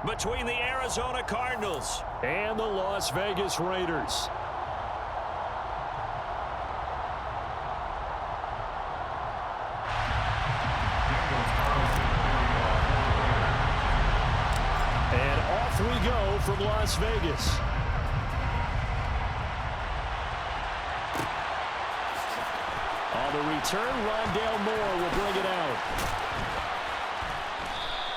between the Arizona Cardinals and the Las Vegas Raiders. And off we go from Las Vegas. On the return, Rondale Moore will bring it out.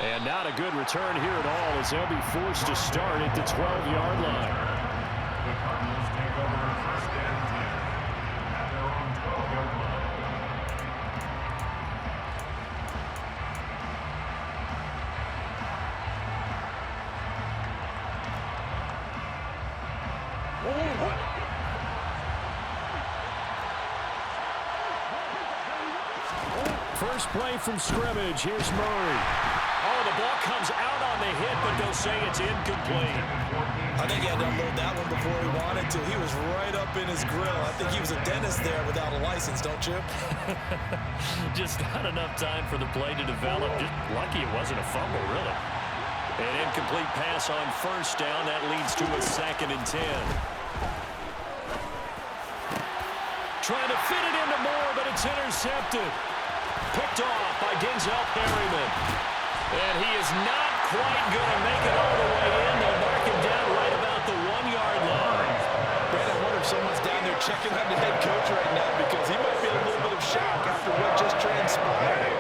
And not a good return here at all as they'll be forced to start at the 12-yard line. The Cardinals take over first and 10 at their own 12-yard line. First play from scrimmage. Here's Murray. Oh, the ball comes out on the hit, but they'll say it's incomplete. I think he had to unload that one before he wanted to. He was right up in his grill. I think he was a dentist there without a license, don't you? Just not enough time for the play to develop. Just lucky it wasn't a fumble, really. An incomplete pass on first down. That leads to a 2nd and 10. Trying to fit it into Moore, but it's intercepted. Picked off by Denzel Perryman. And he is not quite going to make it all the way in. They'll mark him down right about the 1-yard line. Brad, I wonder if someone's down there checking on the head coach right now because he might be in a little bit of shock after what just transpired.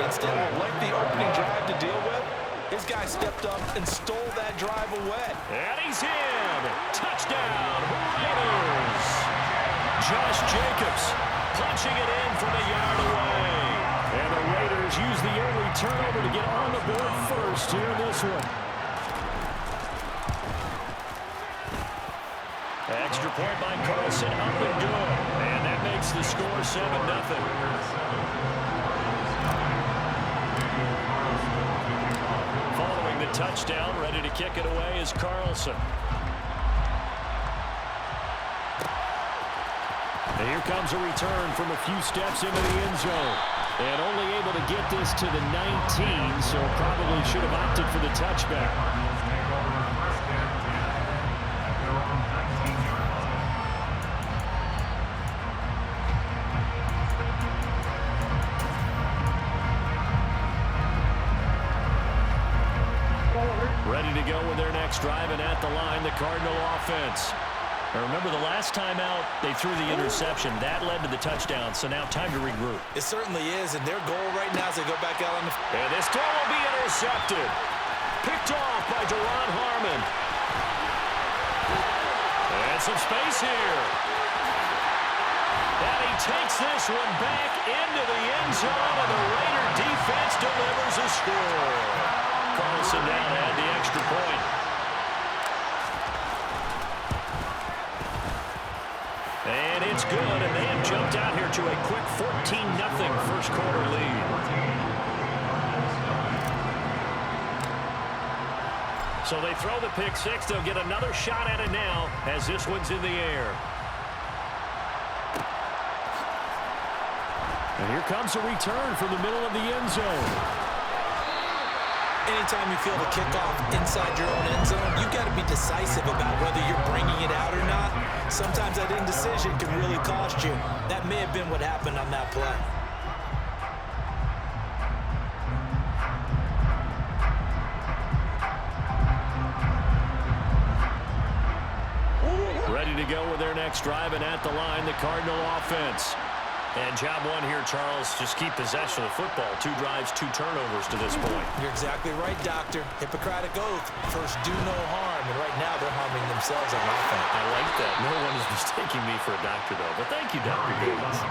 Instead of like the opening drive to deal with, his guy stepped up and stole that drive away. And he's in. Touchdown, Raiders. Josh Jacobs punching it in from a yard away. And the Raiders use the early turnover to get on the board first here in this one. Extra point by Carlson, up and good. And that makes the score 7-0. Following the touchdown, ready to kick it away is Carlson. And here comes a return from a few steps into the end zone. And only able to get this to the 19, so probably should have opted for the touchback. Ready to go with their next drive, and at the line, the Cardinal offense. Now remember, the last time out, they threw the interception. That led to the touchdown, so now time to regroup. It certainly is, and their goal right now is to go back out on the... And this throw will be intercepted. Picked off by Duron Harmon. And some space here. And he takes this one back into the end zone, and the Raider defense delivers a score. Carlson down had the extra point. And it's good, and they have jumped out here to a quick 14-0 first quarter lead. So they throw the pick six. They'll get another shot at it now as this one's in the air. And here comes a return from the middle of the end zone. Anytime you feel the kickoff inside your own end zone, you've got to be decisive about whether you're bringing it out or not. Sometimes that indecision can really cost you. That may have been what happened on that play. Ready to go with their next drive, and at the line, the Cardinal offense. And job one here, Charles, just keep possession of the football. 2 drives, 2 turnovers to this point. You're exactly right, Doctor. Hippocratic oath. First, do no harm. And right now, they're harming themselves on offense. I like that. No one is mistaking me for a doctor, though. But thank you, Dr. Gaines.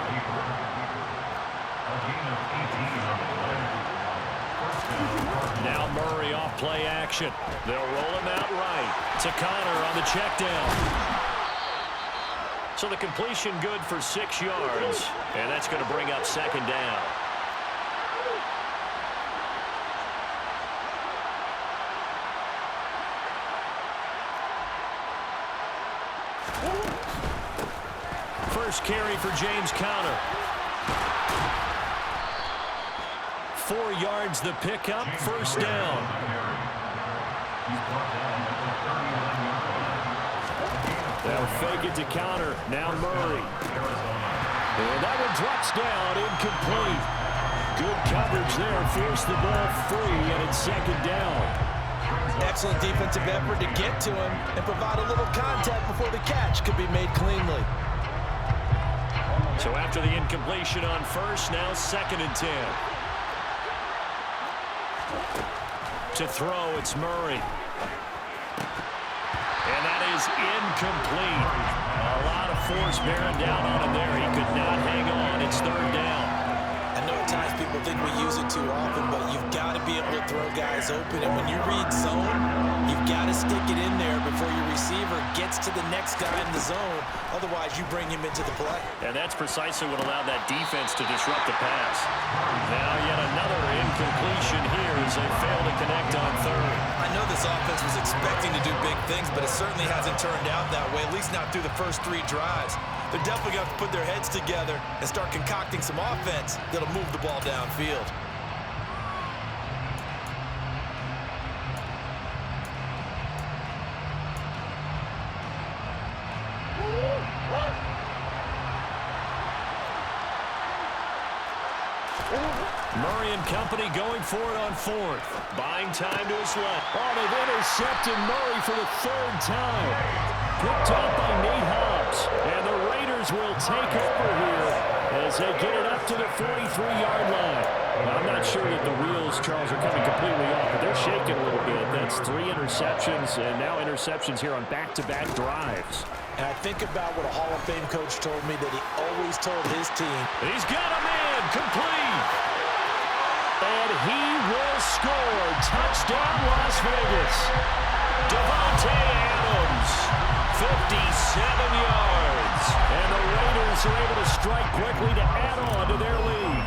Now Murray off play action. They'll roll him out right. To Connor on the check down. So the completion good for 6 yards, and that's going to bring up 2nd down. First carry for James Conner. 4 yards the pickup, 1st down. They'll fake it to counter. Now Murray. And that one drops down, incomplete. Good coverage there. Forced the ball free, and it's second down. Excellent defensive effort to get to him and provide a little contact before the catch could be made cleanly. So after the incompletion on first, now 2nd and 10. To throw, it's Murray. And that is incomplete. A lot of force bearing down on him there. He could not hang on. It's 3rd down. I know at times people think we use it too often, but you've got to be able to throw guys open. And when you read zone, you've got to stick it in there before your receiver gets to the next guy in the zone. Otherwise, you bring him into the play. And that's precisely what allowed that defense to disrupt the pass. Now yet another incompletion here as they fail to connect on 3rd. I know this offense was expecting to do big things, but it certainly hasn't turned out that way, at least not through the first 3 drives. They're definitely going to have to put their heads together and start concocting some offense that'll move the ball downfield. Murray and company going for it on 4th. Buying time to his left. Oh, they've intercepted Murray for the 3rd time. Picked up by Nate Hobbs. And the Raiders will take over here as they get it up to the 43-yard line. Well, I'm not sure that the wheels, Charles, are coming completely off, but they're shaking a little bit. That's 3 interceptions, and now interceptions here on back-to-back drives. And I think about what a Hall of Fame coach told me that he always told his team. He's got a man complete. And he will score. Touchdown, Las Vegas. Devontae Adams, 57 yards. And the Raiders are able to strike quickly to add on to their lead.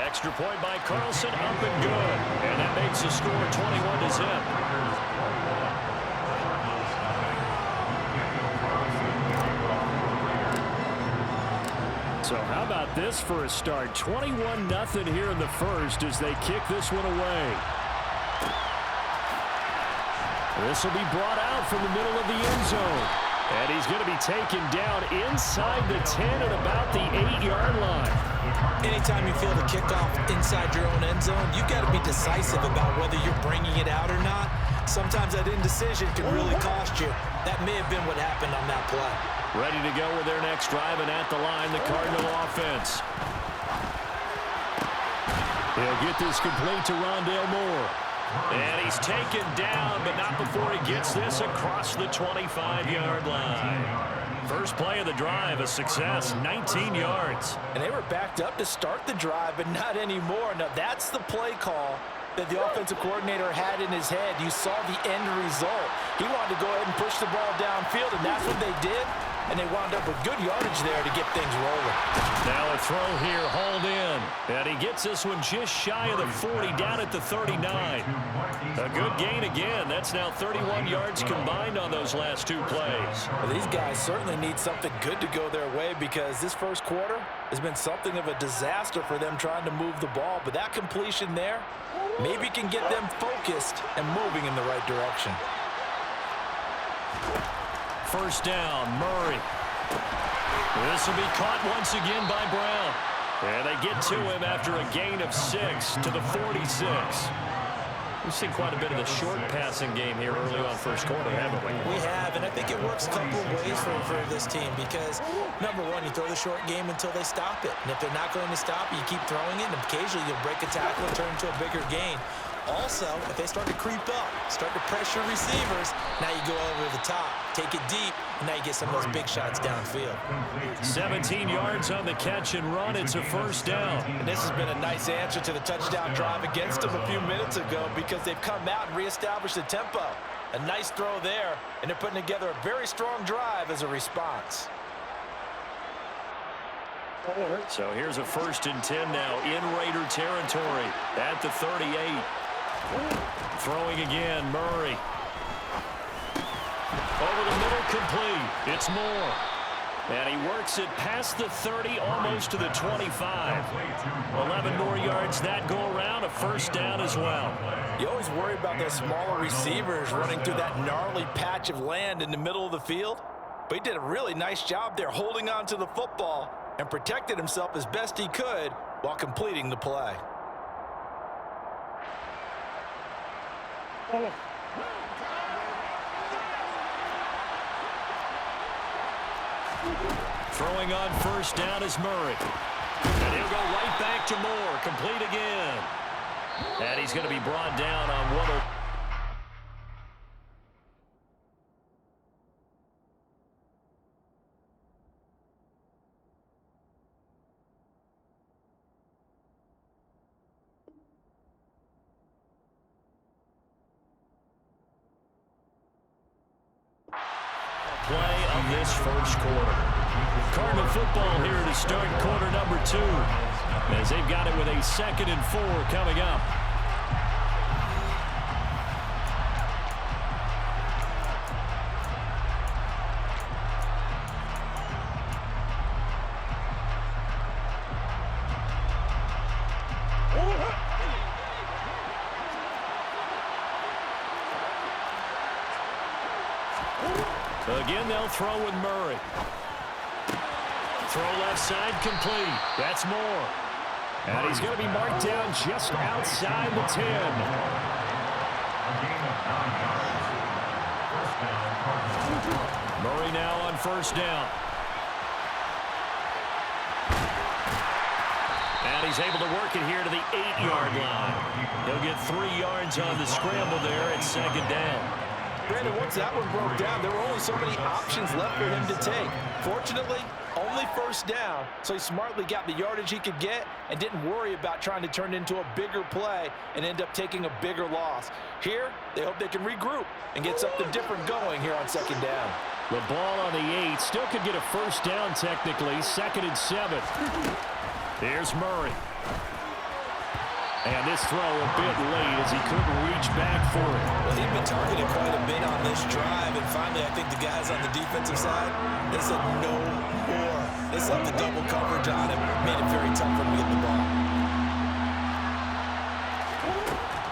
Extra point by Carlson, up and good. And that makes the score 21-0. So how about this for a start? 21-0 here in the first as they kick this one away. This will be brought out from the middle of the end zone. And he's going to be taken down inside the 10 at about the 8-yard line. Anytime you feel the kickoff inside your own end zone, you've got to be decisive about whether you're bringing it out or not. Sometimes that indecision can really cost you. That may have been what happened on that play. Ready to go with their next drive, and at the line, the Cardinal offense. He'll get this complete to Rondale Moore. And he's taken down, but not before he gets this across the 25-yard line. First play of the drive, a success, 19 yards. And they were backed up to start the drive, but not anymore. Now, that's the play call that the offensive coordinator had in his head. You saw the end result. He wanted to go ahead and push the ball downfield, and that's what they did. And they wound up with good yardage there to get things rolling. Now a throw here, hauled in. And he gets this one just shy of the 40, down at the 39. A good gain again. That's now 31 yards combined on those last 2 plays. Well, these guys certainly need something good to go their way because this first quarter has been something of a disaster for them trying to move the ball. But that completion there maybe can get them focused and moving in the right direction. First down, Murray. This will be caught once again by Brown. And they get to him after a gain of 6 to the 46. We've seen quite a bit of the short passing game here early on first quarter, haven't we? We have, and I think it works a couple of ways for this team because, number one, you throw the short game until they stop it. And if they're not going to stop it, you keep throwing it, and occasionally you'll break a tackle and turn into a bigger gain. Also, if they start to creep up, start to pressure receivers, now you go over the top, take it deep, and now you get some of those big shots downfield. 17 yards on the catch and run. It's a first down. And this has been a nice answer to the touchdown drive against them a few minutes ago because they've come out and reestablished the tempo. A nice throw there, and they're putting together a very strong drive as a response. So here's a 1st and 10 now in Raider territory at the 38. Throwing again, Murray. Over the middle, complete. It's Moore. And he works it past the 30, almost to the 25. 11 more yards that go around, a first down as well. You always worry about those smaller receivers running through that gnarly patch of land in the middle of the field. But he did a really nice job there holding on to the football and protected himself as best he could while completing the play. Throwing on first down is Murray. And he'll go right back to Moore. Complete again. And he's going to be brought down on what will... play of this first quarter. Cardinal football here to start quarter number 2, as they've got it with a 2nd and 4 coming up. Again, they'll throw with Murray. Throw left side complete. That's Moore. And he's going to be marked down just outside the 10. Murray now on first down. And he's able to work it here to the 8-yard line. He'll get 3 yards on the scramble there at 2nd down. Brandon, once that one broke down, there were only so many options left for him to take. Fortunately, only first down, so he smartly got the yardage he could get and didn't worry about trying to turn it into a bigger play and end up taking a bigger loss. Here, they hope they can regroup and get something different going here on 2nd down. The ball on the 8 still could get a first down technically, 2nd and 7. Here's Murray. And this throw a bit late as he couldn't reach back for it. Well, he'd been targeted quite a bit on this drive, and finally I think the guys on the defensive side, they said no more. They set the double coverage on him, made it very tough for him to get the ball.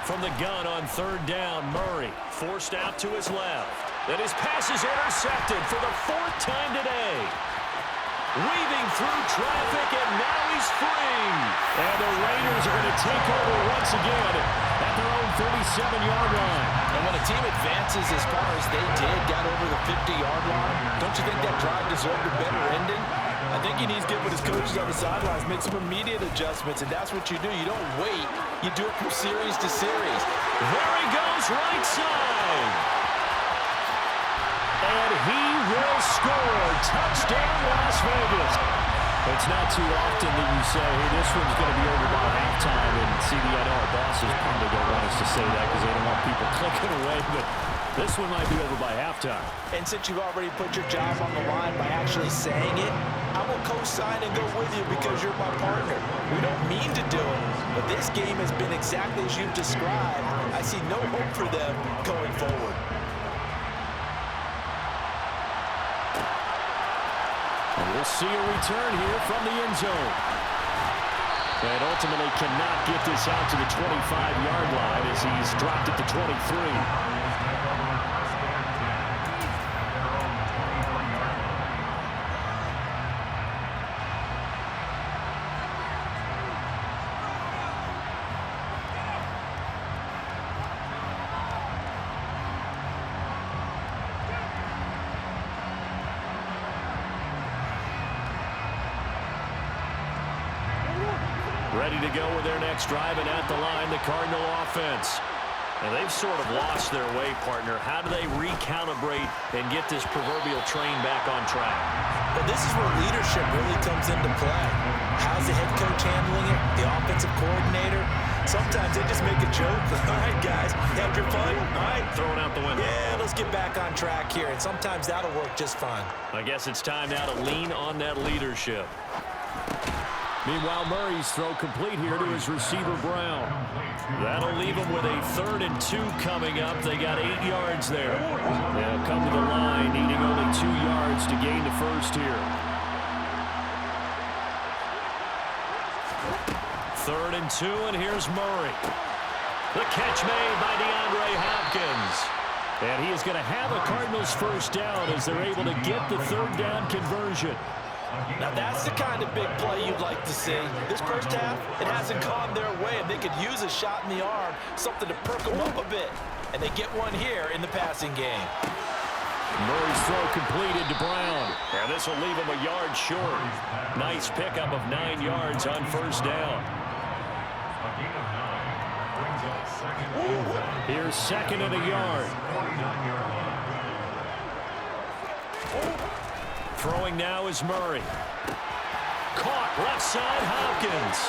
From the gun on 3rd down, Murray forced out to his left. Then his pass is intercepted for the 4th time today. Weaving through traffic, and now he's free. And the Raiders are going to take over once again at their own 37-yard line. And when a team advances as far as they did, got over the 50-yard line, don't you think that drive deserved a better ending? I think he needs to get with his coaches on the sidelines, make some immediate adjustments, and that's what you do. You don't wait. You do it from series to series. There he goes, right side. And he will score. Touchdown, Las Vegas. It's not too often that you say, hey, this one's going to be over by halftime. And see, I know our bosses probably don't want us to say that because they don't want people clicking away. But this one might be over by halftime. And since you've already put your job on the line by actually saying it, I will co-sign and go with you because you're my partner. We don't mean to do it, but this game has been exactly as you've described. I see no hope for them going forward. We'll see a return here from the end zone. And ultimately cannot get this out to the 25-yard line as he's dropped at the 23. Ready to go with their next drive, and at the line, the Cardinal offense. And they've sort of lost their way, partner. How do they recalibrate and get this proverbial train back on track? Well, this is where leadership really comes into play. How's the head coach handling it? The offensive coordinator? Sometimes they just make a joke. All right, guys, you had your fun? All right. Throw it out the window. Yeah, let's get back on track here. And sometimes that'll work just fine. I guess it's time now to lean on that leadership. Meanwhile, Murray's throw complete here to his receiver, Brown. That'll leave him with a 3rd and 2 coming up. They got 8 yards there. They'll come to the line, needing only 2 yards to gain the first here. 3rd and 2, and here's Murray. The catch made by DeAndre Hopkins. And he is going to have a Cardinals first down as they're able to get the 3rd down conversion. Now that's the kind of big play you'd like to see. This first half, it hasn't gone their way, and they could use a shot in the arm, something to perk them up a bit. And they get one here in the passing game. Murray's throw completed to Brown. And this will leave him a yard short. Nice pickup of 9 yards on first down. Here's 2nd and a yard. Throwing now is Murray. Caught left side, Hopkins.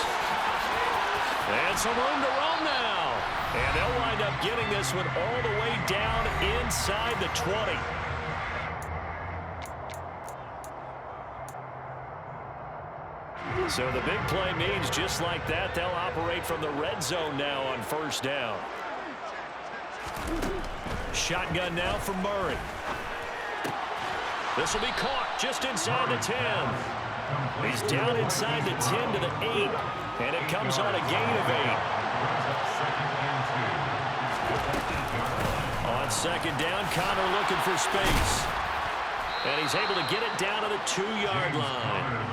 And some room to run now. And they'll wind up getting this one all the way down inside the 20. So the big play means just like that, they'll operate from the red zone now on first down. Shotgun now for Murray. This will be caught just inside the 10. He's down inside the 10 to the 8, and it comes on a gain of 8. On 2nd down, Connor looking for space. And he's able to get it down to the 2-yard line.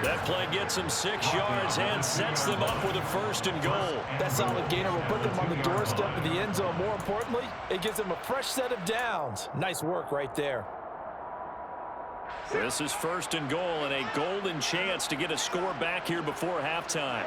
That play gets him 6 yards and sets them up with a 1st and goal. That solid gainer will put them on the doorstep of the end zone. More importantly, it gives them a fresh set of downs. Nice work right there. This is 1st and goal, and a golden chance to get a score back here before halftime.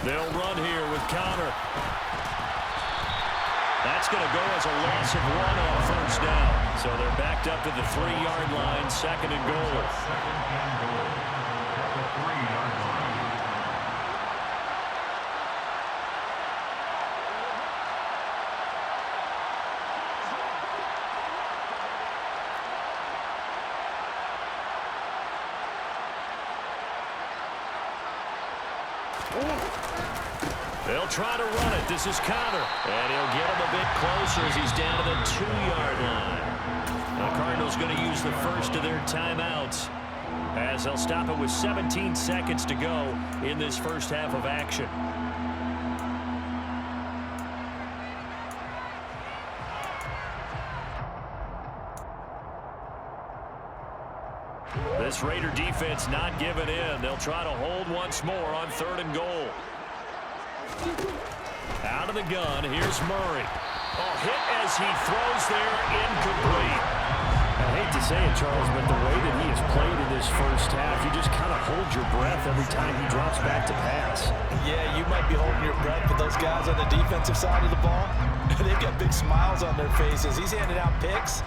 They'll run here with Connor. That's going to go as a loss of 1 on first down. So they're backed up to the 3-yard line, 2nd and goal. They'll try to run it. This is Connor. And he'll get him a bit closer as he's down to the 2-yard line. The Cardinals going to use the first of their timeouts as they'll stop it with 17 seconds to go in this first half of action. This Raider defense not giving in. They'll try to hold once more on 3rd and goal. Out of the gun, here's Murray. Oh, hit as he throws there, incomplete. I hate to say it, Charles, but the way that he has played in this first half, you just kind of hold your breath every time he drops back to pass. Yeah, you might be holding your breath, but those guys on the defensive side of the ball, they've got big smiles on their faces. He's handing out picks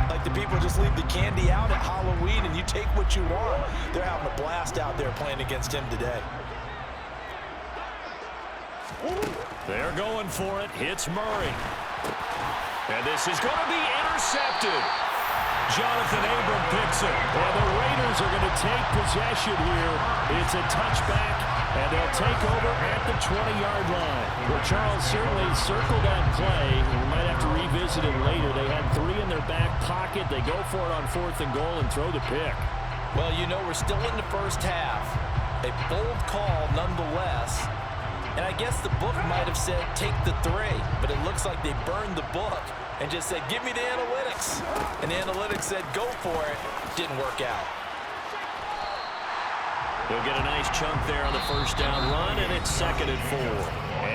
like the people just leave the candy out at Halloween and you take what you want. They're having a blast out there playing against him today. They're going for it. Hits Murray. And this is going to be intercepted. Jonathan Abram picks it. And the Raiders are going to take possession here. It's a touchback, and they'll take over at the 20-yard line. Well, Charles certainly circled that play. We might have to revisit it later. They had 3 in their back pocket. They go for it on 4th and goal and throw the pick. Well, you know, we're still in the first half. A bold call nonetheless. And I guess the book might have said, take the 3. But it looks like they burned the book and just said, give me the analytics. And the analytics said, go for it. Didn't work out. They'll get a nice chunk there on the first down run, and it's 2nd and 4.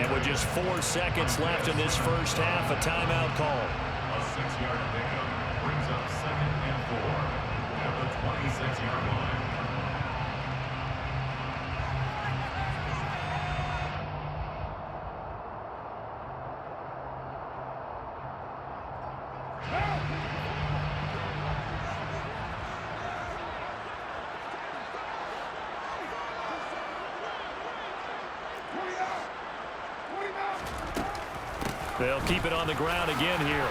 And with just 4 seconds left in this first half, a timeout call. A 6-yard pickup brings up 2nd and 4 at the 26-yard line. They'll keep it on the ground again here.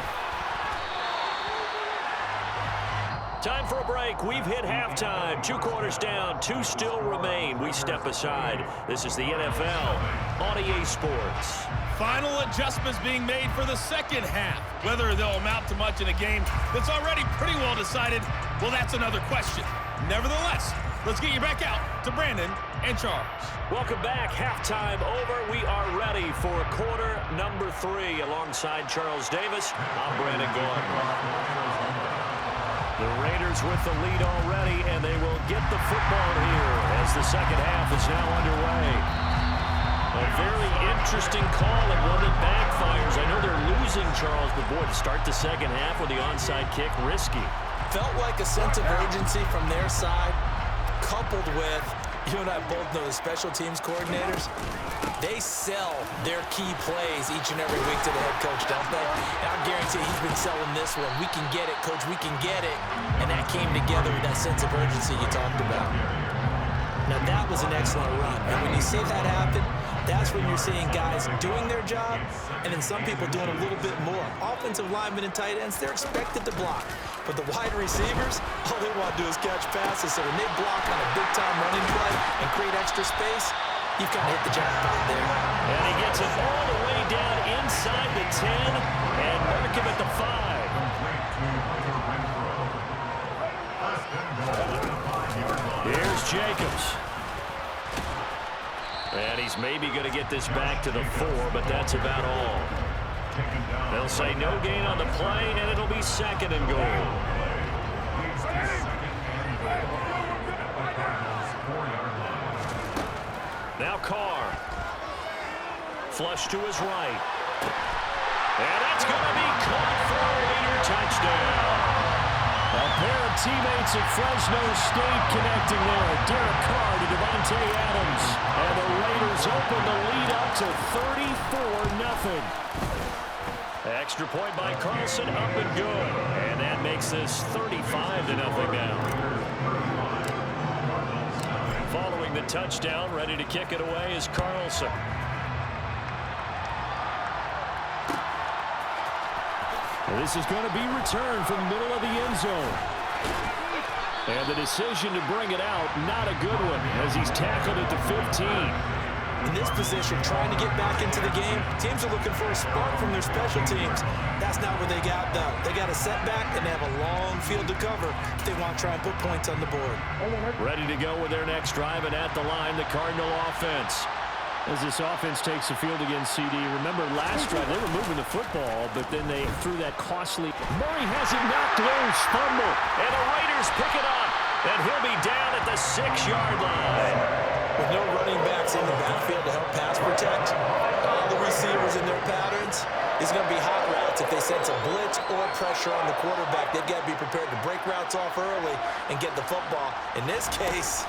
Time for a break. We've hit halftime. 2 quarters down. 2 still remain. We step aside. This is the NFL on EA Sports. Final adjustments being made for the second half. Whether they'll amount to much in a game that's already pretty well decided, well, that's another question. Nevertheless, let's get you back out to Brandon and Charles. Welcome back. Halftime over. We are ready for quarter number 3. Alongside Charles Davis, I'm Brandon Gordon. The Raiders with the lead already, and they will get the football here as the second half is now underway. A very interesting call and one that backfires. I know they're losing, Charles, but boy, to start the second half with the onside kick, risky. Felt like a sense of urgency from their side, coupled with, you and I both know the special teams coordinators, they sell their key plays each and every week to the head coach, don't they? And I guarantee he's been selling this one. We can get it, coach, we can get it. And that came together with that sense of urgency you talked about. Now, that was an excellent run. And when you see that happen, that's when you're seeing guys doing their job and then some people doing a little bit more. Offensive linemen and tight ends, they're expected to block. But the wide receivers, all they want to do is catch passes. So when they block on a big-time running play and create extra space, you've kind of hit the jackpot there. And he gets it all the way down inside the 10 and mark him at the 5. Here's Jacobs. And he's maybe going to get this back to the 4, but that's about all. They'll say no gain on the play, and it'll be second and goal. Now Carr. Flush to his right. And that's going to be caught for a Raider touchdown. A pair of teammates at Fresno State connecting there. Derek Carr to Devontae Adams. And the Raiders open the lead up to 34-0. Extra point by Carlson, up and good. And that makes this 35-0 now. Following the touchdown, ready to kick it away is Carlson. This is going to be returned from the middle of the end zone. And the decision to bring it out, not a good one, as he's tackled at the 15. In this position, trying to get back into the game, teams are looking for a spark from their special teams. That's not what they got, though. They got a setback, and they have a long field to cover if they want to try and put points on the board. Ready to go with their next drive, and at the line, the Cardinal offense. As this offense takes the field against CD, remember last drive, they were moving the football, but then they threw that costly. Murray has it knocked loose, fumble, and the Raiders pick it up, and he'll be down at the 6-yard line. With no running backs in the backfield to help pass protect, all the receivers in their patterns, it's going to be hot routes. If they sense a blitz or pressure on the quarterback, they've got to be prepared to break routes off early and get the football. In this case,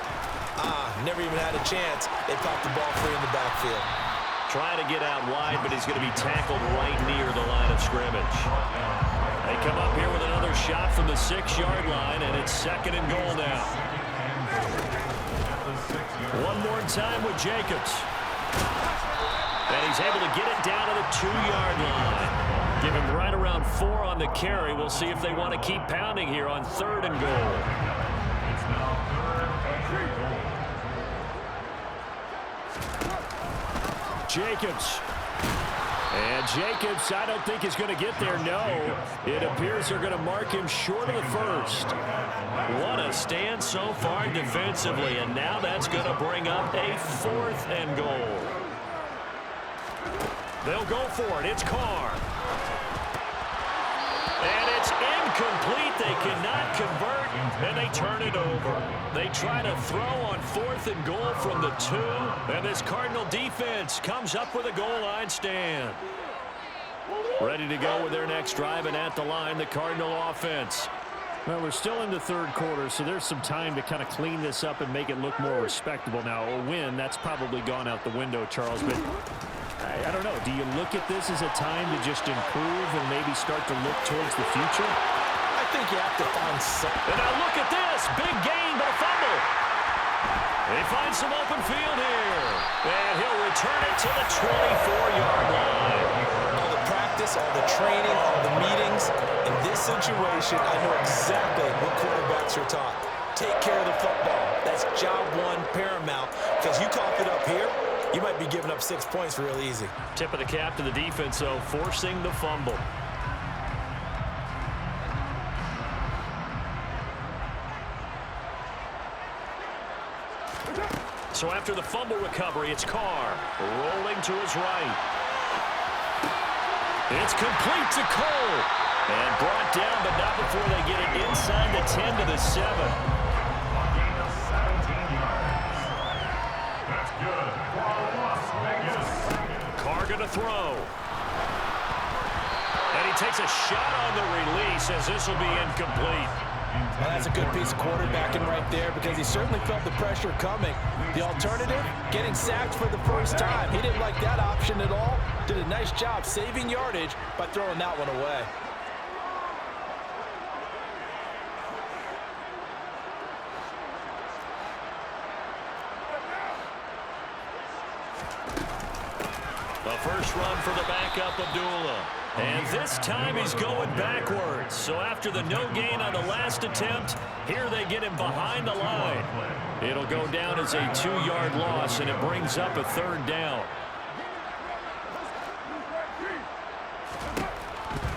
never even had a chance. They popped the ball free in the backfield. Trying to get out wide, but he's going to be tackled right near the line of scrimmage. They come up here with another shot from the 6-yard line, and it's second and goal now. One more time with Jacobs. And he's able to get it down to the 2-yard line. Give him right around 4 on the carry. We'll see if they want to keep pounding here on 3rd and goal. Jacobs. And Jacobs, I don't think is going to get there, no. It appears they're going to mark him short of the first. What a stand so far defensively, and now that's going to bring up a 4th and goal. They'll go for it. It's Carr. And it's incomplete. They cannot convert, and they turn it over. They try to throw on 4th and goal from the 2, and this Cardinal defense comes up with a goal line stand. Ready to go with their next drive, and at the line, the Cardinal offense. Well, we're still in the 3rd quarter, so there's some time to kind of clean this up and make it look more respectable. Now, a win, that's probably gone out the window, Charles, but I don't know. Do you look at this as a time to just improve and maybe start to look towards the future? I think you have to find something. And now look at this. Big gain, but a fumble. They find some open field here. And he'll return it to the 24-yard line. Oh, the practice practice, all the training, all the meetings. In this situation, I know exactly what quarterbacks are taught. Take care of the football. That's job one paramount. Because you cough it up here, you might be giving up 6 points real easy. Tip of the cap to the defense, though, forcing the fumble. So after the fumble recovery, it's Carr rolling to his right. It's complete to Cole. And brought down, but not before they get it inside the 10 to the 7. A gain of 17 yards. That's good for Las Vegas. Carr going to throw. And he takes a shot on the release as this will be incomplete. Well, that's a good piece of quarterbacking right there because he certainly felt the pressure coming. The alternative, getting sacked for the first time. He didn't like that option at all. Did a nice job saving yardage by throwing that one away. The first run for the backup, Abdullah. And this time he's going backwards. So after the no gain on the last attempt, here they get him behind the line. It'll go down as a 2-yard loss, and it brings up a 3rd down.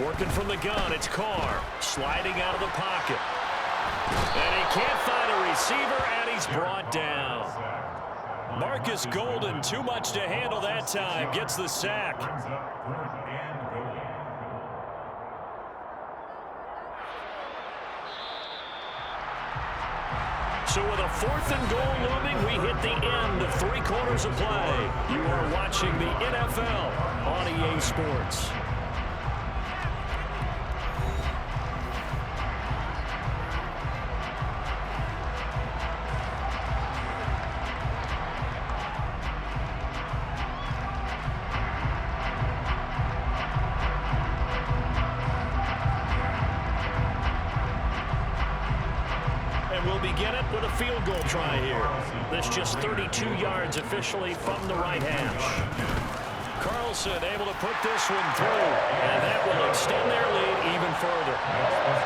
Working from the gun, it's Carr. Sliding out of the pocket. And he can't find a receiver, and he's brought down. Marcus Golden, too much to handle that time, gets the sack. Brings up 4th and goal. So with a 4th and goal looming, we hit the end of 3 quarters of play. You are watching the NFL on EA Sports. We'll begin it with a field goal try here. This just 32 yards officially from the right hash. Carlson able to put this one through, and that will extend their lead even further.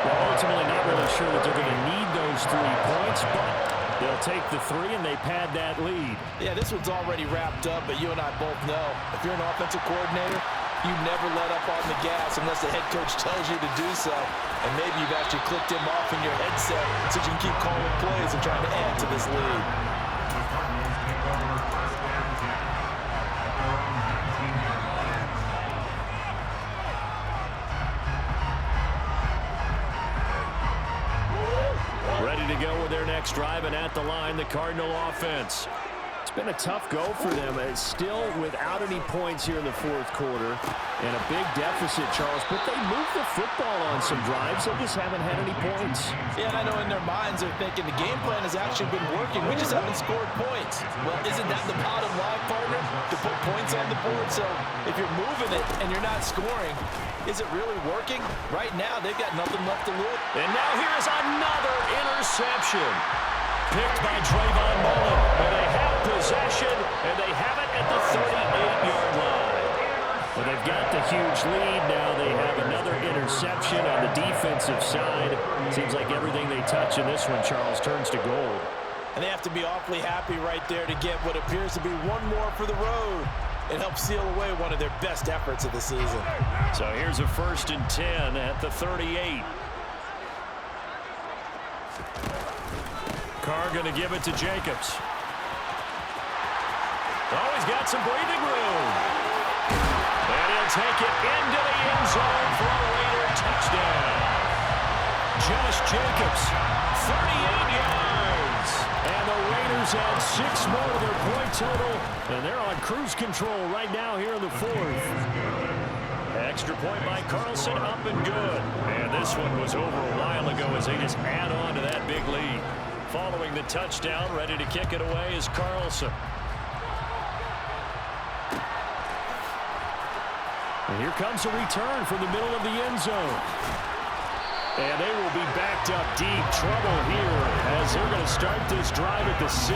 Well, ultimately not really sure that they're going to need those 3 points, but they'll take the 3 and they pad that lead. Yeah, this one's already wrapped up, but you and I both know if you're an offensive coordinator, you never let up on the gas unless the head coach tells you to do so. And maybe you've actually clicked him off in your headset so you can keep calling plays and trying to add to this lead. Ready to go with their next drive, and at the line, the Cardinal offense. It's been a tough go for them. It's still without any points here in the 4th quarter and a big deficit, Charles, but they moved the football on some drives. They just haven't had any points. Yeah, and I know in their minds they're thinking the game plan has actually been working. We just haven't scored points. Well, isn't that the bottom line, partner? To put points on the board. So if you're moving it and you're not scoring, is it really working? Right now, they've got nothing left to lose. And now here is another interception. Picked by Trayvon Mullen. And they have possession, and they have it at the 38-yard line. Well, they've got the huge lead. Now they have another interception on the defensive side. Seems like everything they touch in this one, Charles, turns to gold. And they have to be awfully happy right there to get what appears to be one more for the road. It helps seal away one of their best efforts of the season. So here's a 1st and 10 at the 38. Carr going to give it to Jacobs. Oh, he's got some breathing room. And he'll take it into the end zone for a Raider touchdown. Josh Jacobs, 38 yards. And the Raiders add 6 more to their point total. And they're on cruise control right now here in the 4th. Extra point by Carlson, up and good. And this one was over a while ago as they just add on to that big lead. Following the touchdown, ready to kick it away is Carlson. And here comes a return from the middle of the end zone. And they will be backed up deep. Trouble here as they're going to start this drive at the 6.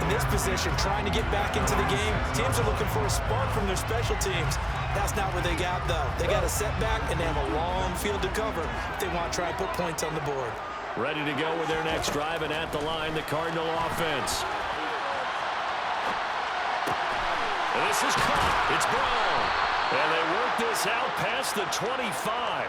In this position, trying to get back into the game, teams are looking for a spark from their special teams. That's not what they got, though. They got a setback, and they have a long field to cover if they want to try and put points on the board. Ready to go with their next drive, and at the line, the Cardinal offense. And this is caught. It's Brown. And they work this out past the 25.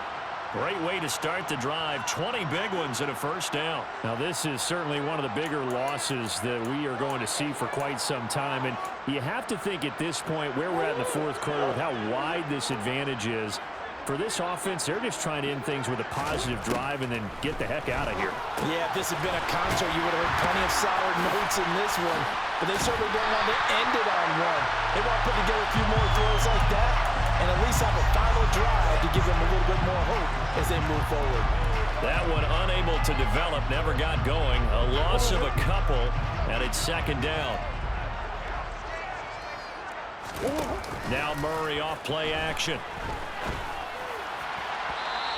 Great way to start the drive. 20 big ones and a first down. Now, this is certainly one of the bigger losses that we are going to see for quite some time. And you have to think at this point where we're at in the fourth quarter with how wide this advantage is. For this offense, they're just trying to end things with a positive drive and then get the heck out of here. Yeah, if this had been a concert, you would have heard plenty of sour notes in this one. But they certainly don't want to end it on one. They want to put together a few more throws like that and at least have a final drive to give them a little bit more hope as they move forward. That one unable to develop, never got going. A loss of a couple, and it's second down. Now Murray off play action.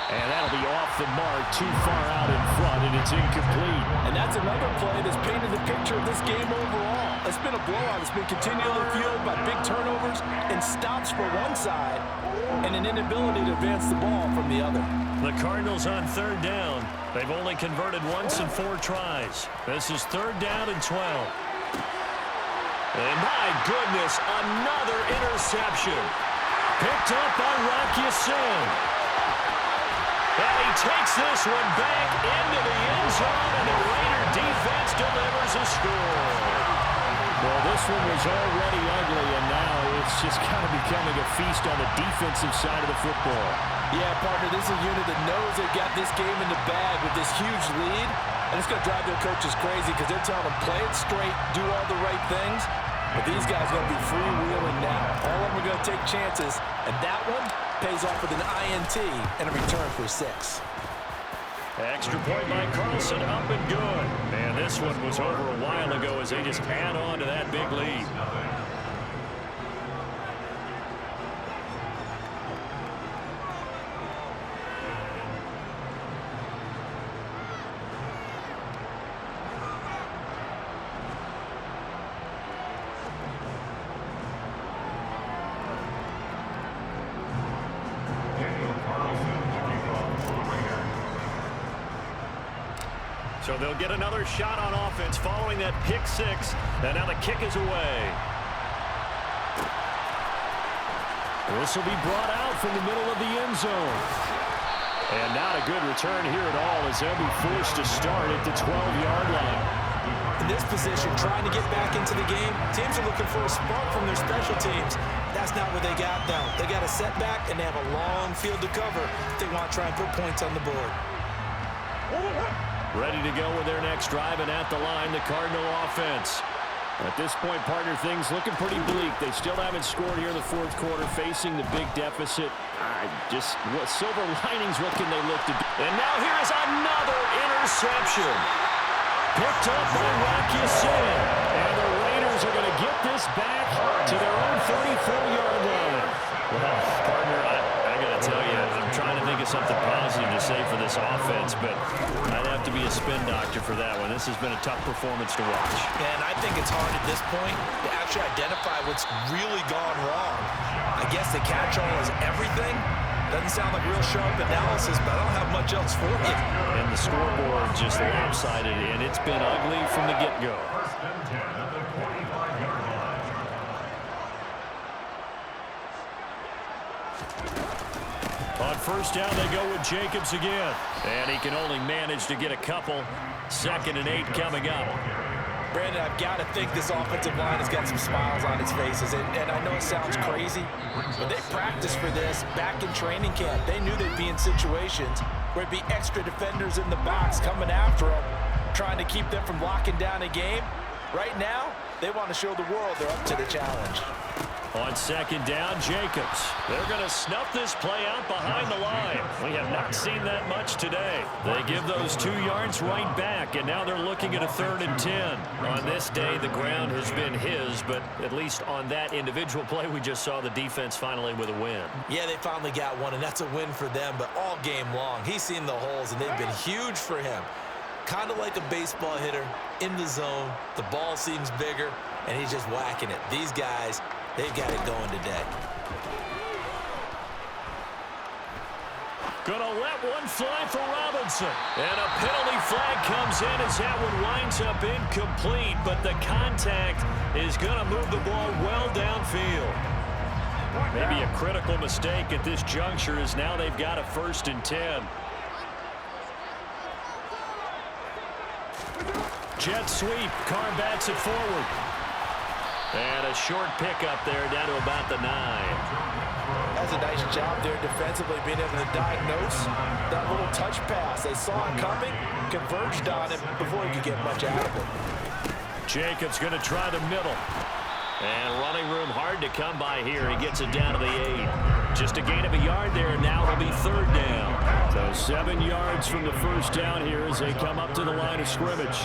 And that'll be off the mark, too far out in front, and it's incomplete. And that's another play that's painted the picture of this game overall. It's been a blowout. It's been continually fueled by big turnovers and stops for one side and an inability to advance the ball from the other. The Cardinals on third down. They've only converted once in 4 tries. This is third down and 12. And my goodness, another interception. Picked up by Rocky Sin. And he takes this one back into the end zone, and the Raider defense delivers a score. Well, this one was already ugly, and now it's just kind of becoming a feast on the defensive side of the football. Yeah, partner, this is a unit that knows they've got this game in the bag with this huge lead, and it's going to drive their coaches crazy because they're telling them play it straight, do all the right things. But these guys are going to be freewheeling now. All of them are going to take chances, and that one pays off with an INT and a return for 6. Extra point by Carlson, up and good. Man, this one was over a while ago as they just add on to that big lead. So they'll get another shot on offense following that pick 6. And now the kick is away. This will be brought out from the middle of the end zone. And not a good return here at all as they'll be forced to start at the 12-yard line. In this position, trying to get back into the game, teams are looking for a spark from their special teams. That's not what they got, though. They got a setback, and they have a long field to cover if they want to try and put points on the board. Ready to go with their next drive, and at the line, the Cardinal offense. At this point, partner, things looking pretty bleak. They still haven't scored here in the fourth quarter, facing the big deficit. What silver linings, what can they look to do? And now here is another interception. Picked up by Rocky Sin. And the Raiders are going to get this back to their own 34-yard line. Well, partner, I got to tell you, I'm trying to think of something positive to say for this offense, but I'd have to be a spin doctor for that one. This has been a tough performance to watch. And I think it's hard at this point to actually identify what's really gone wrong. I guess the catch-all is everything. Doesn't sound like real sharp analysis, but I don't have much else for you. And the scoreboard just lopsided, and it's been ugly from the get-go. First and 10 at the 25-yard line. On first down, they go with Jacobs again. And he can only manage to get a couple. 2nd and 8 coming up. Brandon, I've got to think this offensive line has got some smiles on its faces. And I know it sounds crazy, but they practiced for this back in training camp. They knew they'd be in situations where it'd be extra defenders in the box coming after them, trying to keep them from locking down a game. Right now, they want to show the world they're up to the challenge. On second down, Jacobs. They're going to snuff this play out behind the line. We have not seen that much today. They give those 2 yards right back, and now they're looking at a 3rd and 10. On this day, the ground has been his, but at least on that individual play, we just saw the defense finally with a win. Yeah, they finally got one, and that's a win for them, but all game long, he's seen the holes, and they've been huge for him. Kind of like a baseball hitter in the zone. The ball seems bigger, and he's just whacking it. These guys, they've got it going today. Gonna let one fly for Robinson. And a penalty flag comes in as that one winds up incomplete, but the contact is gonna move the ball well downfield. Maybe a critical mistake at this juncture as now they've got a 1st and 10. Jet sweep. Carr bats it forward. And a short pickup there down to about the 9. That's a nice job there defensively, being able to diagnose that little touch pass. They saw it coming, converged on it before he could get much out of it. Jacobs going to try the middle. And running room hard to come by here. He gets it down to the 8. Just a gain of a yard there, and now it'll be 3rd down. So 7 yards from the 1st down here as they come up to the line of scrimmage.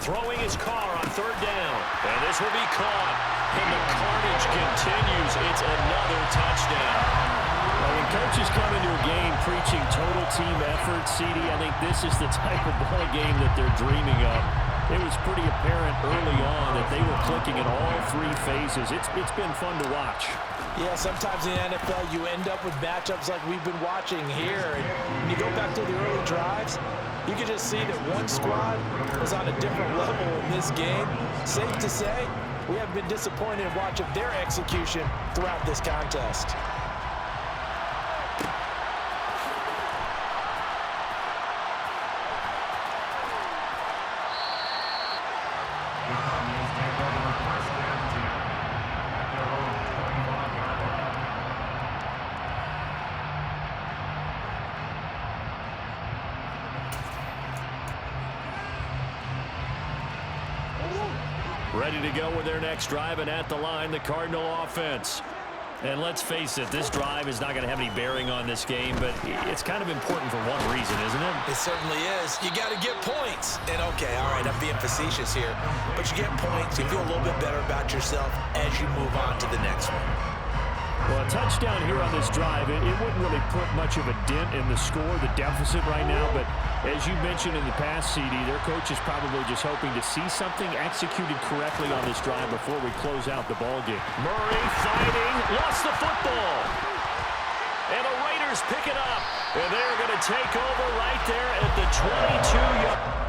Throwing his Carr on 3rd down. And this will be caught. And the carnage continues. It's another touchdown. Well, when coaches come into a game preaching total team effort, CD, I think this is the type of ball game that they're dreaming of. It was pretty apparent early on that they were clicking in all 3 phases. It's been fun to watch. Yeah, sometimes in the NFL you end up with matchups like we've been watching here. And when you go back to the early drives, you can just see that one squad is on a different level in this game. Safe to say, we have been disappointed in watching their execution throughout this contest. Ready to go with their next drive, and at the line, the Cardinal offense. And let's face it, this drive is not going to have any bearing on this game, but it's kind of important for one reason, isn't it? It certainly is. You got to get points. And okay, all right, I'm being facetious here, but you get points, you feel a little bit better about yourself as you move on to the next one. Well, a touchdown here on this drive, it wouldn't really put much of a dent in the score, the deficit right now. But as you mentioned in the past, CD, their coach is probably just hoping to see something executed correctly on this drive before we close out the ball game. Murray fighting, lost the football. And the Raiders pick it up. And they're going to take over right there at the 22-yard.